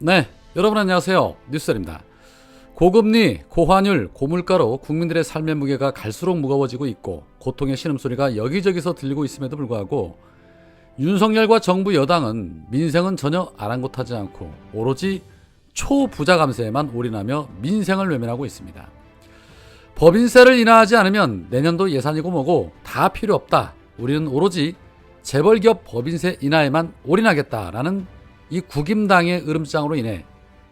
네, 여러분 안녕하세요. 뉴스입니다. 고금리, 고환율, 고물가로 국민들의 삶의 무게가 갈수록 무거워지고 있고 고통의 신음소리가 여기저기서 들리고 있음에도 불구하고 윤석열과 정부 여당은 민생은 전혀 아랑곳하지 않고 오로지 초부자 감세에만 올인하며 민생을 외면하고 있습니다. 법인세를 인하하지 않으면 내년도 예산이고 뭐고 다 필요 없다. 우리는 오로지 재벌기업 법인세 인하에만 올인하겠다라는 이 국임당의 으름장으로 인해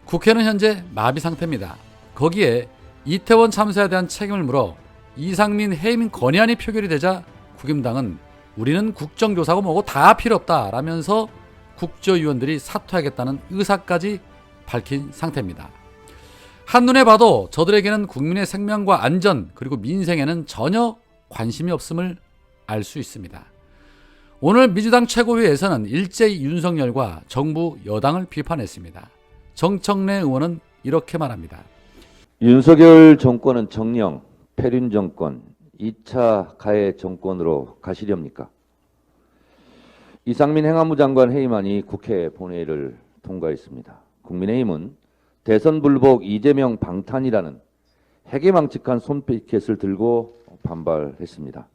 국회는 현재 마비 상태입니다. 거기에 이태원 참사에 대한 책임을 물어 이상민 해임 건의안이 표결이 되자 국임당은 우리는 국정조사고 뭐고 다 필요 없다 라면서 국조위원들이 사퇴하겠다는 의사까지 밝힌 상태입니다. 한눈에 봐도 저들에게는 국민의 생명과 안전 그리고 민생에는 전혀 관심이 없음을 알 수 있습니다. 오늘 민주당 최고위에서는 일제히 윤석열과 정부 여당을 비판했습니다. 정청래 의원은 이렇게 말합니다. 윤석열 정권은 정령, 패륜 정권, 2차 가해 정권으로 가시렵니까? 이상민 행안부 장관 해임안이 국회 본회의를 통과했습니다. 국민의힘은 대선 불복 이재명 방탄이라는 해괴망측한 손피켓을 들고 반발했습니다.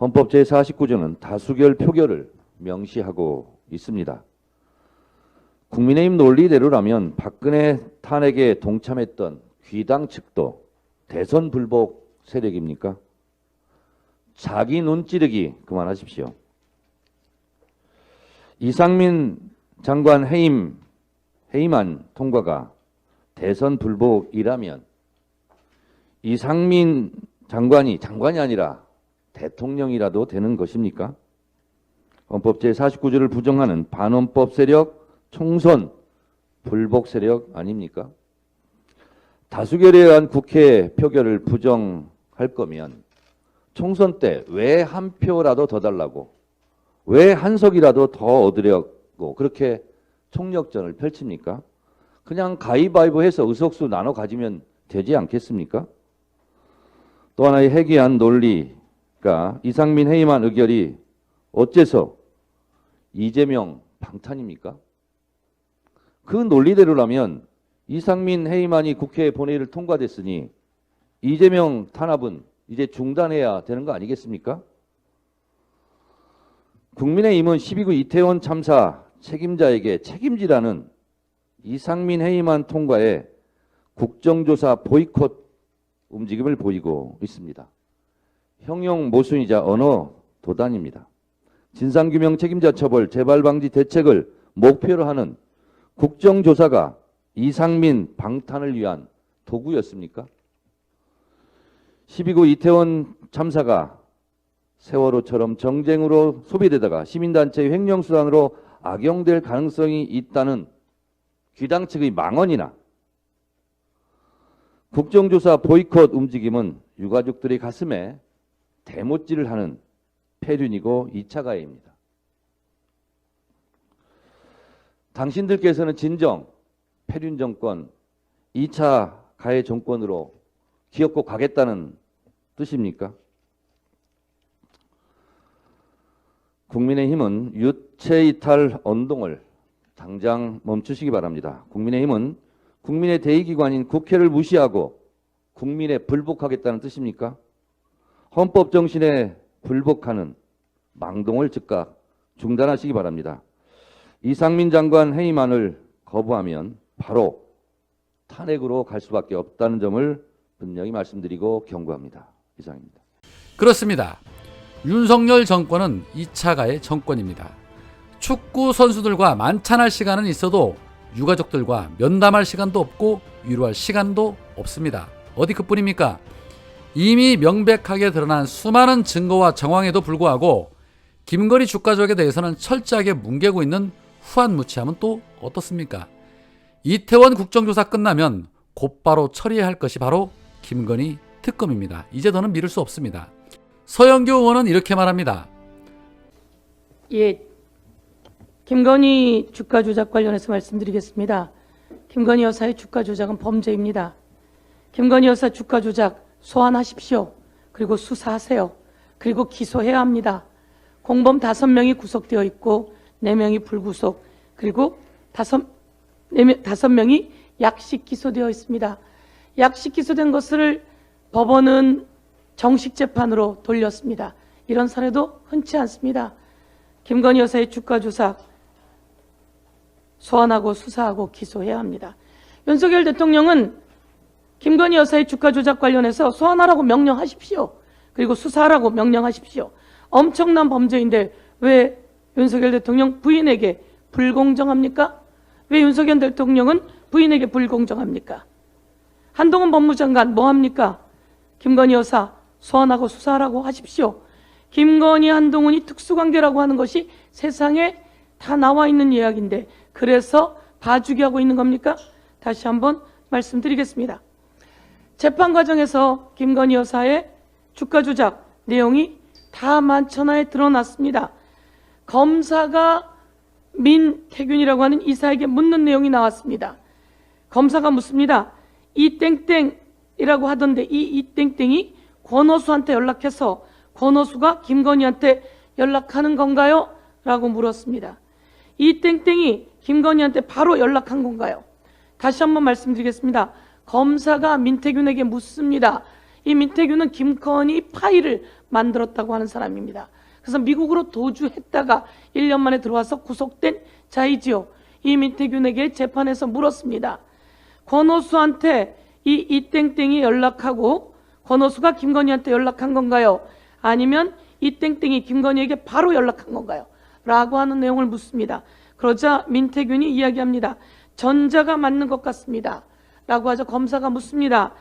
헌법 제49조는 다수결 표결을 명시하고 있습니다. 국민의힘 논리대로라면 박근혜 탄핵에 동참했던 귀당 측도 대선 불복 세력입니까? 자기 눈 찌르기 그만하십시오. 이상민 장관 해임안 통과가 대선 불복이라면 이상민 장관이 아니라 대통령이라도 되는 것입니까? 헌법 제49조를 부정하는 반헌법 세력, 총선 불복 세력 아닙니까? 다수결에 의한 국회 표결을 부정할 거면 총선 때 왜 한 표라도 더 달라고, 왜 한 석이라도 더 얻으려고 그렇게 총력전을 펼칩니까? 그냥 가위바위보 해서 의석수 나눠 가지면 되지 않겠습니까? 또 하나의 해괴한 논리가 이상민 해임안 의결이 어째서 이재명 방탄입니까? 그 논리대로라면 이상민 해임안이 국회 본회의를 통과됐으니 이재명 탄압은 이제 중단해야 되는 거 아니겠습니까? 국민의힘은 12구 이태원 참사 책임자에게 책임지라는 이상민 해임안 통과에 국정조사 보이콧 움직임을 보이고 있습니다. 형용 모순이자 언어 도단입니다. 진상규명 책임자 처벌, 재발방지 대책을 목표로 하는 국정조사가 이상민 방탄을 위한 도구였습니까? 12구 이태원 참사가 세월호처럼 정쟁으로 소비되다가 시민단체의 횡령수단으로 악용될 가능성이 있다는 귀당 측의 망언이나 국정조사 보이콧 움직임은 유가족들의 가슴에 대못질을 하는 패륜이고 2차 가해입니다. 당신들께서는 진정 패륜 정권 2차 가해 정권으로 기어코 가겠다는 뜻입니까? 국민의힘은 유체이탈 언동을 당장 멈추시기 바랍니다. 국민의힘은 국민의 대의기관인 국회를 무시하고 국민에 불복하겠다는 뜻입니까? 헌법 정신에 불복하는 망동을 즉각 중단하시기 바랍니다. 이상민 장관 해임안을 거부하면 바로 탄핵으로 갈 수밖에 없다는 점을 분명히 말씀드리고 경고합니다. 이상입니다. 그렇습니다. 윤석열 정권은 2차 가해 정권입니다. 축구 선수들과 만찬할 시간은 있어도 유가족들과 면담할 시간도 없고 위로할 시간도 없습니다. 어디 그뿐입니까? 이미 명백하게 드러난 수많은 증거와 정황에도 불구하고 김건희 주가족에 대해서는 철저하게 뭉개고 있는 후한무치함은 또 어떻습니까? 이태원 국정조사 끝나면 곧바로 처리해야 할 것이 바로 김건희 특검입니다. 이제 더는 미룰 수 없습니다. 서영교 의원은 이렇게 말합니다. 예, 김건희 주가 조작 관련해서 말씀드리겠습니다. 김건희 여사의 주가 조작은 범죄입니다. 김건희 여사 주가 조작 소환하십시오. 그리고 수사하세요. 그리고 기소해야 합니다. 공범 5명이 구속되어 있고 4명이 불구속, 그리고 다섯 명이 약식 기소되어 있습니다. 약식 기소된 것을 법원은 정식 재판으로 돌렸습니다. 이런 사례도 흔치 않습니다. 김건희 여사의 주가 조작 소환하고 수사하고 기소해야 합니다. 윤석열 대통령은 김건희 여사의 주가 조작 관련해서 소환하라고 명령하십시오. 그리고 수사하라고 명령하십시오. 엄청난 범죄인데 왜 윤석열 대통령 부인에게 불공정합니까? 왜 윤석열 대통령은 부인에게 불공정합니까? 한동훈 법무장관 뭐합니까? 김건희 여사 소환하고 수사하라고 하십시오. 김건희, 한동훈이 특수관계라고 하는 것이 세상에 다 나와 있는 이야기인데 그래서 봐주기 하고 있는 겁니까? 다시 한번 말씀드리겠습니다. 재판 과정에서 김건희 여사의 주가 조작 내용이 다 만천하에 드러났습니다. 검사가 민태균이라고 하는 이사에게 묻는 내용이 나왔습니다. 검사가 묻습니다. 이 땡땡이라고 하던데 이 땡땡이 권오수한테 연락해서 권오수가 김건희한테 연락하는 건가요? 라고 물었습니다. 이 땡땡이 김건희한테 바로 연락한 건가요? 다시 한번 말씀드리겠습니다. 검사가 민태균에게 묻습니다. 이 민태균은 김건희 파일을 만들었다고 하는 사람입니다. 그래서 미국으로 도주했다가 1년 만에 들어와서 구속된 자이지요. 이 민태균에게 재판에서 물었습니다. 권오수한테 이 땡땡이 연락하고 권오수가 김건희한테 연락한 건가요? 아니면 이 땡땡이 김건희에게 바로 연락한 건가요? 라고 하는 내용을 묻습니다. 그러자 민태균이 이야기합니다. 전자가 맞는 것 같습니다. 라고 하자 검사가 묻습니다.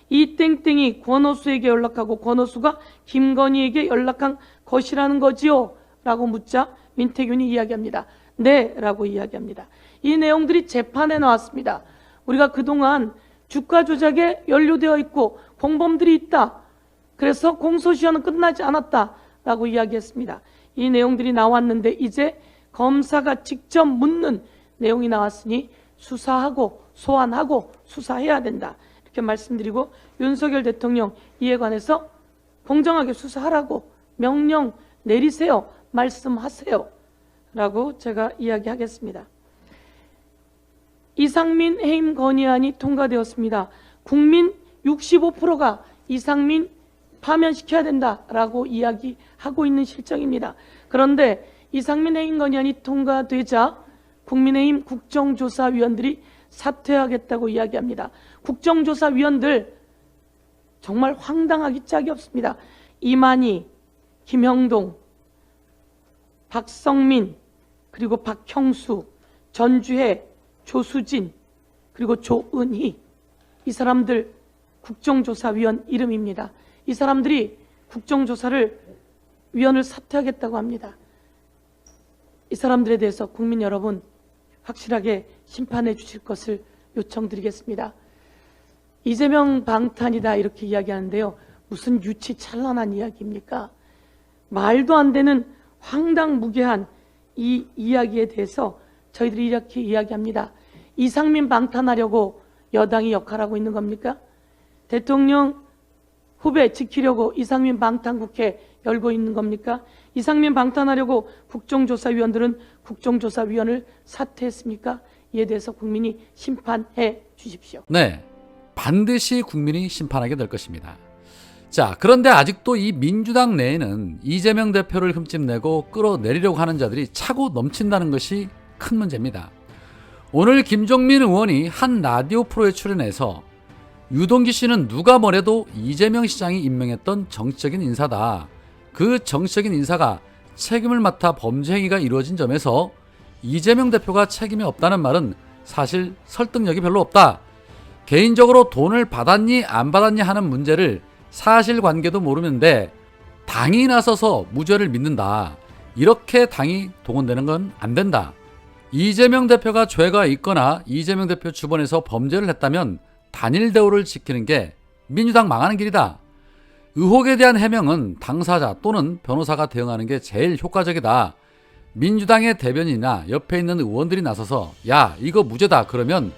이 땡땡이 권오수에게 연락하고 권오수가 김건희에게 연락한 것이라는 거지요? 라고 묻자 민태균이 이야기합니다. 네, 라고 이야기합니다. 이 내용들이 재판에 나왔습니다. 우리가 그동안 주가 조작에 연루되어 있고 공범들이 있다. 그래서 공소시효는 끝나지 않았다. 라고 이야기했습니다. 이 내용들이 나왔는데 이제 검사가 직접 묻는 내용이 나왔으니 수사하고 소환하고 수사해야 된다. 이렇게 말씀드리고 윤석열 대통령 이에 관해서 공정하게 수사하라고 명령 내리세요. 말씀하세요. 라고 제가 이야기하겠습니다. 이상민 해임 건의안이 통과되었습니다. 국민 65%가 이상민 파면시켜야 된다라고 이야기하고 있는 실정입니다. 그런데 이상민 해임 건의안이 통과되자 국민의힘 국정조사위원들이 사퇴하겠다고 이야기합니다. 국정조사위원들 정말 황당하기 짝이 없습니다. 이만희, 김형동, 박성민, 그리고 박형수, 전주혜, 조수진, 그리고 조은희, 이 사람들 국정조사위원 이름입니다. 이 사람들이 위원을 사퇴하겠다고 합니다. 이 사람들에 대해서 국민 여러분 확실하게 심판해 주실 것을 요청드리겠습니다. 이재명 방탄이다 이렇게 이야기하는데요. 무슨 유치찬란한 이야기입니까? 말도 안 되는 황당무계한 이 이야기에 대해서 저희들이 이렇게 이야기합니다. 이상민 방탄하려고 여당이 역할하고 있는 겁니까? 대통령 후배 지키려고 이상민 방탄국회 열고 있는 겁니까? 이상민 방탄하려고 국정조사위원들은 국정조사위원을 사퇴했습니까? 이에 대해서 국민이 심판해 주십시오. 네, 반드시 국민이 심판하게 될 것입니다. 자, 그런데 아직도 이 민주당 내에는 이재명 대표를 흠집내고 끌어내리려고 하는 자들이 차고 넘친다는 것이 큰 문제입니다. 오늘 김종민 의원이 한 라디오 프로에 출연해서 유동기 씨는 누가 뭐래도 이재명 시장이 임명했던 정치적인 인사다. 그 정치적인 인사가 책임을 맡아 범죄 행위가 이루어진 점에서 이재명 대표가 책임이 없다는 말은 사실 설득력이 별로 없다. 개인적으로 돈을 받았니 안 받았니 하는 문제를 사실관계도 모르는데 당이 나서서 무죄를 믿는다. 이렇게 당이 동원되는 건 안 된다. 이재명 대표가 죄가 있거나 이재명 대표 주변에서 범죄를 했다면 단일 대우를 지키는 게 민주당 망하는 길이다. 의혹에 대한 해명은 당사자 또는 변호사가 대응하는 게 제일 효과적이다. 민주당의 대변인이나 옆에 있는 의원들이 나서서 야 이거 무죄다 그러면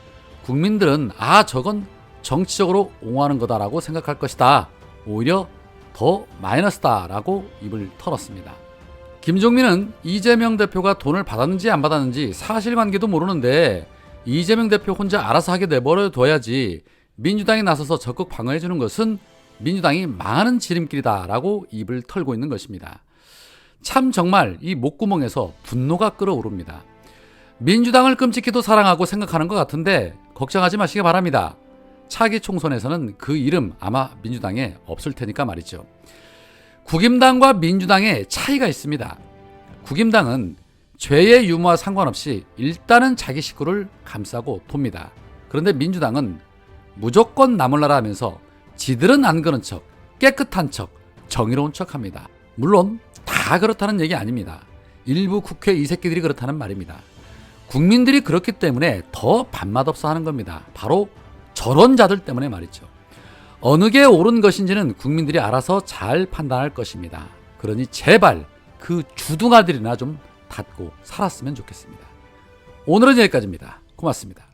국민들은 아 저건 정치적으로 옹호하는 거다라고 생각할 것이다. 오히려 더 마이너스다라고 입을 털었습니다. 김종민은 이재명 대표가 돈을 받았는지 안 받았는지 사실관계도 모르는데 이재명 대표 혼자 알아서 하게 내버려 둬야지 민주당이 나서서 적극 방어해 주는 것은 민주당이 망하는 지름길이다라고 입을 털고 있는 것입니다. 참 정말 이 목구멍에서 분노가 끓어오릅니다. 민주당을 끔찍히도 사랑하고 생각하는 것 같은데 걱정하지 마시기 바랍니다. 차기 총선에서는 그 이름 아마 민주당에 없을 테니까 말이죠. 국임당과 민주당의 차이가 있습니다. 국임당은 죄의 유무와 상관없이 일단은 자기 식구를 감싸고 돕니다. 그런데 민주당은 무조건 나몰라라 하면서 지들은 안 그런 척, 깨끗한 척, 정의로운 척 합니다. 물론 다 그렇다는 얘기 아닙니다. 일부 국회 이 새끼들이 그렇다는 말입니다. 국민들이 그렇기 때문에 더 밥맛 없어 하는 겁니다. 바로 저런 자들 때문에 말이죠. 어느 게 옳은 것인지는 국민들이 알아서 잘 판단할 것입니다. 그러니 제발 그 주둥아들이나 좀 닫고 살았으면 좋겠습니다. 오늘은 여기까지입니다. 고맙습니다.